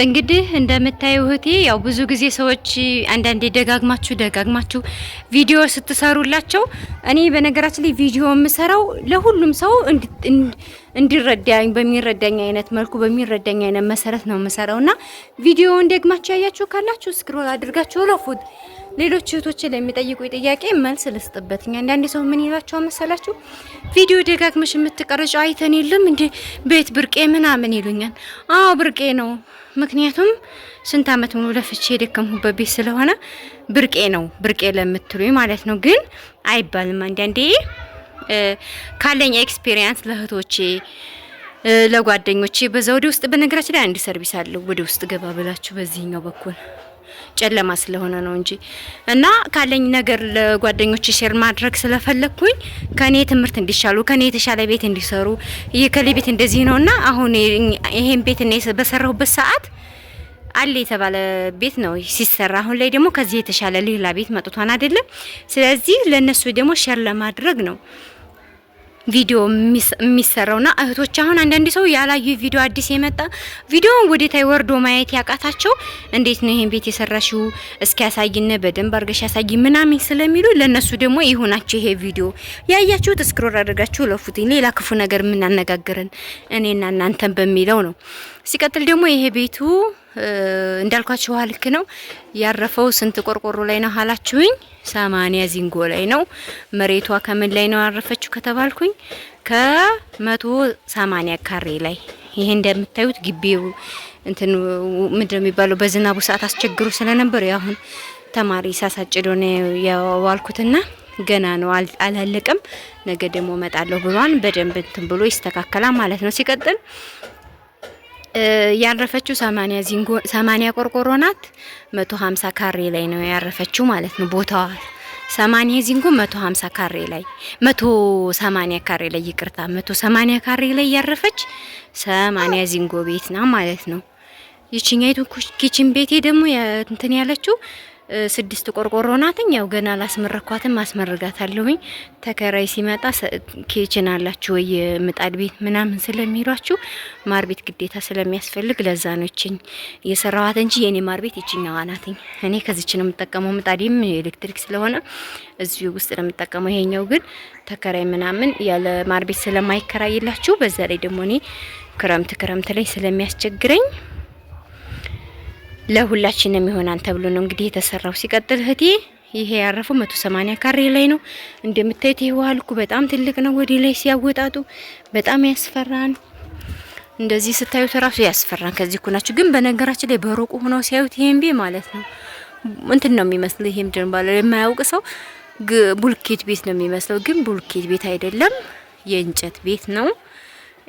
እንግዲህ እንደምታዩ እህቴ ያው ብዙ ጊዜ ሰዎች አንዳንዴ ደጋግማችሁ ቪዲዮ ስትሰሩላቸው እኔ በነገራችን ላይ ቪዲዮ የምሰራው ለሁሉም ሰው እንዲረዳኝ በሚረዳኝ አይነት መልኩ በሚረዳኝ አይነት መሰረት ነው የምሰራውና ቪዲዮውን ደግማችሁ ያያችሁ ካላችሁ ስክሮል አድርጋችሁ ለፉት ሌሎች እህቶች ለሚጠይቁ ጥያቄ መልስ ልስጥበትኛ። አንዳንድ ሰው ምን ይላቸው መሰላችሁ ቪዲዮ ደጋግመሽ የምትቀርጪው አይተን የለም እንዴ ቤት ብርቄ ምናምን ይሉኛል። አዎ ብርቄ ነው። ምክንያቱም ስንት አመት ሙሉ ለፍቼ የደከምኩበት ቤት ስለሆነ ብርቄ ነው። ብርቄ ለምትሉኝ ማለት ነው። ግን አይባልም። አንዳንዴ ካለኝ ኤክስፒሪየንስ ለእህቶቼ ለጓደኞቼ በዛ ወደ ውስጥ በነገራችን ላይ አንድ ሰርቪስ አለው። ወደ ውስጥ ገባ ብላችሁ በዚህኛው በኩል ጨለማ ስለሆነ ነው እንጂ እና ካለኝ ነገር ለጓደኞቼ ሼር ማድረግ ስለፈለኩኝ ከኔ ትምህርት እንዲሻሉ ከኔ የተሻለ ቤት እንዲሰሩ የከሌ ቤት እንደዚህ ነውና አሁን ይሄን ቤት እኔ በሰራሁበት ሰዓት አለ የተባለ ቤት ነው ሲሰራ። አሁን ላይ ደግሞ ከዚህ የተሻለ ሌላ ቤት መጥቷን አይደለም። ስለዚህ ለነሱ ደግሞ ሼር ለማድረግ ነው ቪዲዮ የሚሰራውና እህቶች አሁን አንዳንድ ሰው ያላዩ ቪዲዮ አዲስ የመጣ ቪዲዮውን ወደታይ ወርዶ ማየት ያቃታቸው እንዴት ነው ይሄን ቤት የሰራሽው እስኪ ያሳይነ በደንብ አርገሽ ያሳይ ምናምን ስለሚሉ ለነሱ ደግሞ ይሁናችሁ ይሄ ቪዲዮ ያያችሁት ስክሮል አድርጋችሁ ለፉት ሌላ ክፉ ነገር ምን አነጋገረን እኔና እናንተን በሚለው ነው። ሲቀጥል ደግሞ ይሄ ቤቱ እንዳልኳችሁ ልክ ነው ያረፈው ስንት ቆርቆሮ ላይ ነው ሀላችሁኝ 80 ዚንጎ ላይ ነው። መሬቷ ከምን ላይ ነው ያረፈችው ከተባልኩኝ ከ180 ካሬ ላይ። ይሄ እንደምታዩት ግቢው እንትን ምንድነው የሚባለው በዝናቡ ሰዓት አስቸግሩ ስለነበር ያሁን ተማሪ ሳሳጭዶ ነው ያዋልኩትና ገና ነው አላለቀም። ነገ ደግሞ መጣለሁ ብሏን በደንብ እንትን ብሎ ይስተካከላል ማለት ነው። ሲቀጥል ያረፈችው 80 ቆርቆሮ ናት። 150 ካሬ ላይ ነው ያረፈችው ማለት ነው። ቦታዋ 80 ዚንጎ 150 ካሬ ላይ 180 ካሬ ላይ ይቅርታ 180 ካሬ ላይ ያረፈች 80 ዚንጎ ቤት ነው ማለት ነው። ይቺኛይቱ ኪችን ቤቴ ደግሞ እንትን ያለችው 6 ቆርቆሮ ናትኝ። ያው ገና አላስመረኳትም አስመርጋታለሁኝ። ተከራይ ሲመጣ ኪችን አላችሁ ወይ ምጣድ ቤት ምናምን ስለሚሏችሁ ማር ቤት ግዴታ ስለሚያስፈልግ ለዛ ነው እቺኝ የሰራዋት እንጂ የኔ ማር ቤት እቺኛዋ ናትኝ። እኔ ከዚች ነው የምጠቀመው። ምጣዴም ኤሌክትሪክ ስለሆነ እዚሁ ውስጥ ነው የምጠቀመው። ይሄኛው ግን ተከራይ ምናምን ያለ ማር ቤት ስለማይከራይላችሁ በዛ ላይ ደግሞ እኔ ክረምት ላይ ስለሚያስቸግረኝ ለሁላችንም ይሆናል ተብሎ ነው እንግዲህ የተሰራው። ሲቀጥል እህቴ ይሄ ያረፈው 180 ካሬ ላይ ነው። እንደምታዩት ይሄ ዋልኩ በጣም ትልቅ ነው። ወዲ ላይ ሲያወጣጡ በጣም ያስፈራን። እንደዚህ ስታዩት ራሱ ያስፈራን። ከዚህ ኩናችሁ ግን በነገራችን ላይ በሩቁ ሆኖ ሲያዩት ይሄን ቤት ማለት ነው እንትን ነው የሚመስለው። ይሄም ደንባለ የማያውቅ ሰው ቡልኬት ቤት ነው የሚመስለው። ግን ቡልኬት ቤት አይደለም የእንጨት ቤት ነው።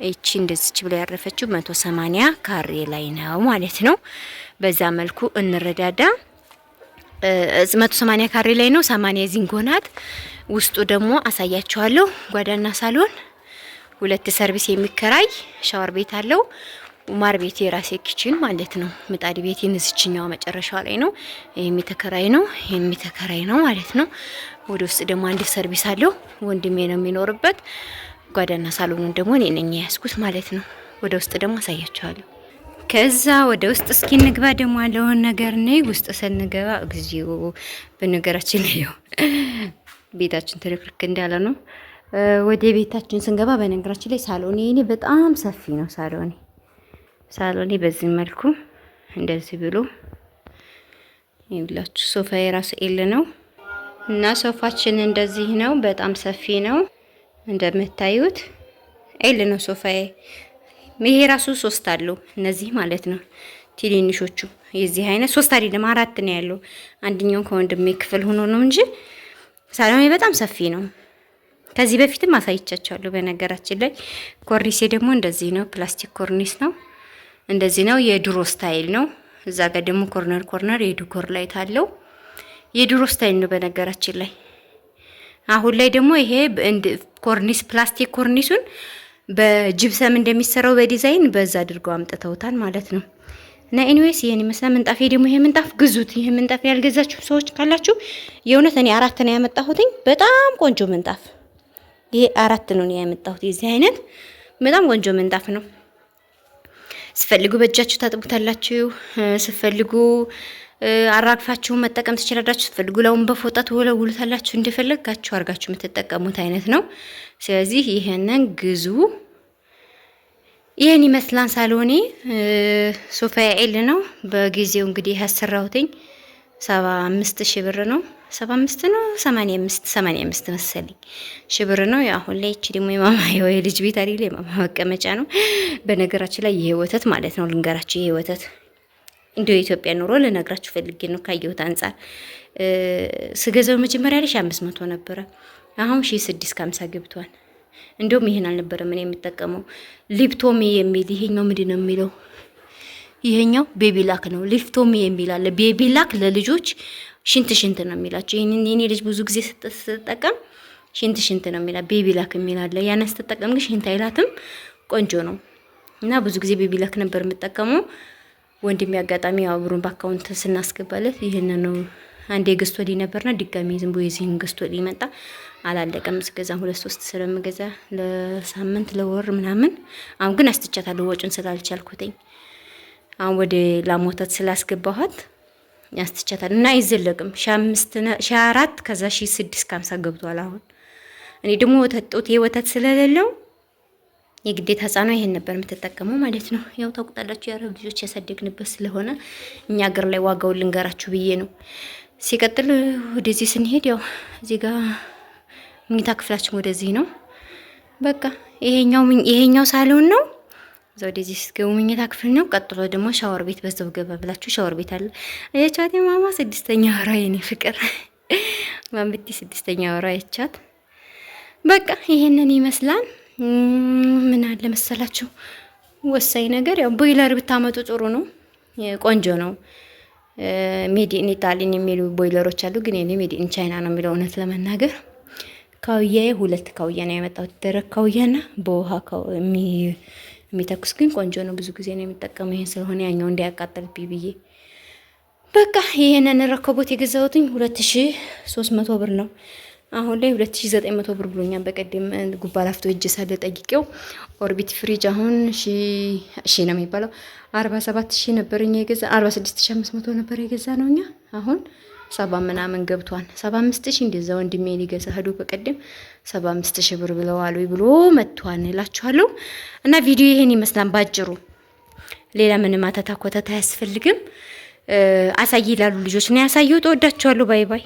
እቺ እንደዚች ብላ ያረፈችው 180 ካሬ ላይ ነው ማለት ነው። በዛ መልኩ እንረዳዳ። 180 ካሬ ላይ ነው። 80 ዚንጎ ናት። ውስጡ ደግሞ አሳያችኋለሁ። ጓዳና ሳሎን 2 ሰርቪስ የሚከራይ ሻወር ቤት አለው። ማር ቤት የራሴ ኪችን ማለት ነው። ምጣድ ቤት የነዚችኛው መጨረሻው ላይ ነው። የሚተከራይ ነው ማለት ነው። ወደ ውስጥ ደግሞ አንድ ሰርቪስ አለው። ወንድሜ ነው የሚኖርበት። ጓዳና ሳሎኑን ደግሞ እኔ ነኝ ያስኩት ማለት ነው። ወደ ውስጥ ደግሞ አሳያችኋለሁ። ከዛ ወደ ውስጥ እስኪ እንግባ ደግሞ ያለውን ነገር ነይ። ውስጥ ስንገባ እግዚኦ በነገራችን ላይ ቤታችን ትርክርክ እንዳለ ነው። ወደ ቤታችን ስንገባ በነገራችን ላይ ሳሎኔ እኔ በጣም ሰፊ ነው። ሳሎኔ በዚህ መልኩ እንደዚህ ብሎ ይብላችሁ። ሶፋ የራሱ ኤል ነው እና ሶፋችን እንደዚህ ነው። በጣም ሰፊ ነው እንደምታዩት ኤል ነው ሶፋዬ። ይሄ ራሱ 3 አለው እነዚህ ማለት ነው። ትንንሾቹ የዚህ አይነት 3 አይደለም 4 ነው ያለው። አንደኛው ከወንድሜ ክፍል ሆኖ ነው እንጂ ሳሎኔ በጣም ሰፊ ነው። ከዚህ በፊትም አሳይቻችኋለሁ በነገራችን ላይ። ኮርኒሴ ደግሞ እንደዚህ ነው። ፕላስቲክ ኮርኒስ ነው። እንደዚህ ነው። የድሮ ስታይል ነው። እዛ ጋር ደግሞ ኮርነር የዲኮር ላይት አለው። የድሮ ስታይል ነው በነገራችን ላይ። አሁን ላይ ደግሞ ይሄ ኮርኒስ ፕላስቲክ ኮርኒሱን በጅብሰም እንደሚሰራው በዲዛይን በዛ አድርገው አምጥተውታል ማለት ነው። እና ኤኒዌይስ ይሄን ይመስላል። ምንጣፌ ደግሞ ይሄ ምንጣፍ ግዙት። ይሄ ምንጣፍ ያልገዛችሁ ሰዎች ካላችሁ የእውነት እኔ 4 ነው ያመጣሁትኝ። በጣም ቆንጆ ምንጣፍ ይሄ 4 ነው ያመጣሁት። የዚህ አይነት በጣም ቆንጆ ምንጣፍ ነው። ስፈልጉ በእጃችሁ ታጥቡታላችሁ፣ ስፈልጉ አራግፋችሁ መጠቀም ትችላላችሁ። ስፈልጉ ላውን በፎጣ ትወለውሉታላችሁ። እንደፈለጋችሁ አርጋችሁ የምትጠቀሙት አይነት ነው። ስለዚህ ይሄንን ግዙ። ይሄን ይመስላል ሳሎኔ። ሶፋያ ኤል ነው። በጊዜው እንግዲህ ያሰራሁትኝ 75,000 ብር ነው። 75 ነው 85 መሰለኝ ሺህ ብር ነው። አሁን ላይ እቺ ደግሞ የማማ የልጅ ቤት አይደል፣ የማማ መቀመጫ ነው። በነገራችን ላይ ይሄ ወተት ማለት ነው ልንገራችሁ፣ ይሄ ወተት እንደ ኢትዮጵያ ኑሮ ልነግራችሁ ፈልጌ ነው። ካየሁት አንፃር ስገዛው መጀመሪያ ላይ 500 ነበረ። አሁን 1650 ገብቷል። እንደውም ይሄን አልነበረም እኔ የምጠቀመው ሊፕቶሚ የሚል ይሄኛው ምንድን ነው የሚለው? ይሄኛው ቤቢ ላክ ነው። ሊፕቶሚ የሚል አለ። ቤቢ ላክ ለልጆች ሽንት ነው የሚላቸው። ይሄንን የኔ ልጅ ብዙ ጊዜ ስትጠቀም ሽንት ነው የሚላ። ቤቢ ላክ የሚል አለ። ያን ስትጠቀም ግን ሽንት አይላትም። ቆንጆ ነው እና ብዙ ጊዜ ቤቢ ላክ ነበር የምጠቀመው። ወንድሜ አጋጣሚ ያው ብሩን በአካውንት ስናስገባለት ይሄን ነው አንዴ ገዝቶልኝ ነበርና ድጋሚ ዝም ብሎ የዚህን ገዝቶልኝ መጣ። አላለቀም። ስገዛ 2-3 ስለምገዛ ለሳምንት ለወር ምናምን። አሁን ግን አስተቻታለሁ ወጪን ስላልቻልኩትኝ። አሁን ወደ ላሞታት ስላስገባኋት ያስተቻታል እና አይዘለቅም። 4 ከዛ 650 ገብቷል። አሁን እኔ ደግሞ ወተት ስለሌለው የግዴታ ህፃኗ ይሄን ነበር የምትጠቀመው ማለት ነው። ያው ታውቁታላችሁ የአረብ ልጆች ያሳደግንበት ስለሆነ እኛ ሀገር ላይ ዋጋውን ልንገራችሁ ብዬ ነው። ሲቀጥል ወደዚህ ስንሄድ ያው እዚህ ጋር መኝታ ክፍላችን ወደዚህ ነው። በቃ ይሄኛው ሳሎን ነው። እዛው ወደዚህ ስትገቡ መኝታ ክፍል ነው። ቀጥሎ ደግሞ ሻወር ቤት በዛው ገባ ብላችሁ ሻወር ቤት አለ። አያቻት ማማ 6ኛ ወራ የኔ ፍቅር ማምብቲ 6ኛ ወራ ያቻት። በቃ ይሄንን ይመስላል። ምን አለ መሰላችሁ ወሳኝ ነገር ያው ቦይለር ብታመጡ ጥሩ ነው። ቆንጆ ነው። ሜድ ኢን ኢጣሊያን የሚሉ ቦይለሮች አሉ፣ ግን እኔ ሜድ ኢን ቻይና ነው የሚለው እውነት ለመናገር። ካውያዬ 2 ካውያ ነው ያመጣሁት። ደረቅ ካውያና በውሃ የሚተኩስ ግን ቆንጆ ነው። ብዙ ጊዜ ነው የሚጠቀመው ይሄን ስለሆነ ያኛው እንዲያቃጥልብኝ ብዬ በቃ ይሄንን ረከቦት የገዛሁትኝ 2300 ብር ነው። አሁን ላይ 2900 ብር ብሎኛል። በቀደም ጉባላፍቶ እጅ ሳለ ጠይቄው ኦርቢት ፍሪጅ አሁን ሺ ነው የሚባለው 47000 ነበርኛ የገዛ 46500 ነበር የገዛ ነውኛ። አሁን 70 ምናምን ገብቷል። 75000 እንደዛ ወንድሜ ሊገዛ ሄዶ በቀደም 75000 ብር ብለዋል ብሎ መጥቷል እላችኋለሁ። እና ቪዲዮ ይሄን ይመስላል ባጭሩ። ሌላ ምንም አታታኮታ አያስፈልግም። አሳይ ይላሉ ልጆች ነው ያሳየው። ተወዳችኋለሁ። ባይ ባይ